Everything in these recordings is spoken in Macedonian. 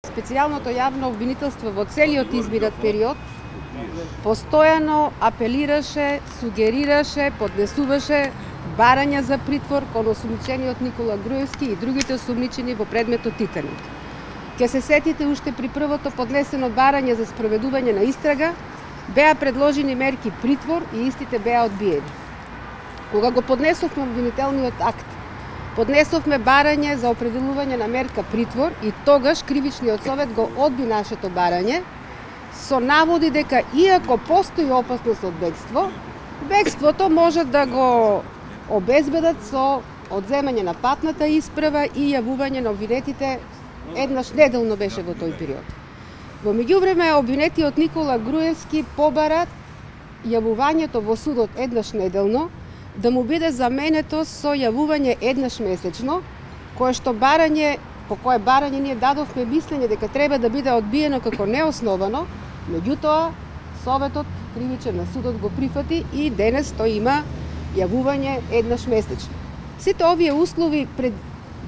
Специјалното јавно обвинителство во целиот избират период постојано апелираше, сугерираше, поднесуваше барања за притвор кон осумничениот Никола Груевски и другите осумничени во предметот Титаник. Ке се сетите уште при првото поднесено барање за спроведување на истрага, беа предложени мерки притвор и истите беа одбиени. Кога го поднесовме обвинителниот акт, поднесовме барање за определување на мерка притвор и тогаш Кривичниот совет го одби нашето барање со наводи дека иако постои опасност од бегство, бегството може да го обезбедат со одземање на патната исправа и јавување на обвинетите еднаш неделно беше во тој период. Во меѓувреме обвинетиот Никола Груевски побара јавувањето во судот еднаш неделно да му биде заменето со јавување еднаш месечно, по кое барање ние дадовме мислење дека треба да биде одбиено како неосновано, меѓутоа Советот кривичен на судот го прифати и денес тој има јавување еднаш месечно. Сите овие услови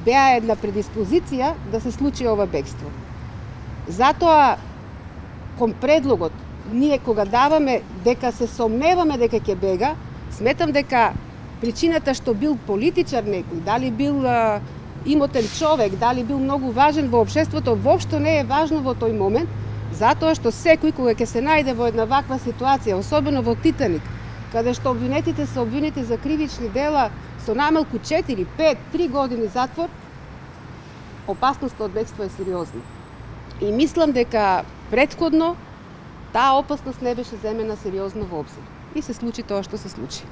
беа една предиспозиција да се случи ова бегство. Затоа, кон предлогот, ние кога даваме дека се сомневаме дека ќе бега, сметам дека причината што бил политичар некој, дали бил имотен човек, дали бил многу важен во општеството, воопшто не е важно во тој момент, затоа што секој кога ќе се најде во една ваква ситуација, особено во Титаник, каде што обвинетите се обвинети за кривични дела со најмалку 4, 5, 3 години затвор, опасноста од бегство е сериозна. И мислам дека претходно таа опасност не беше земена сериозно во обзир. И се случи тоа што се случи.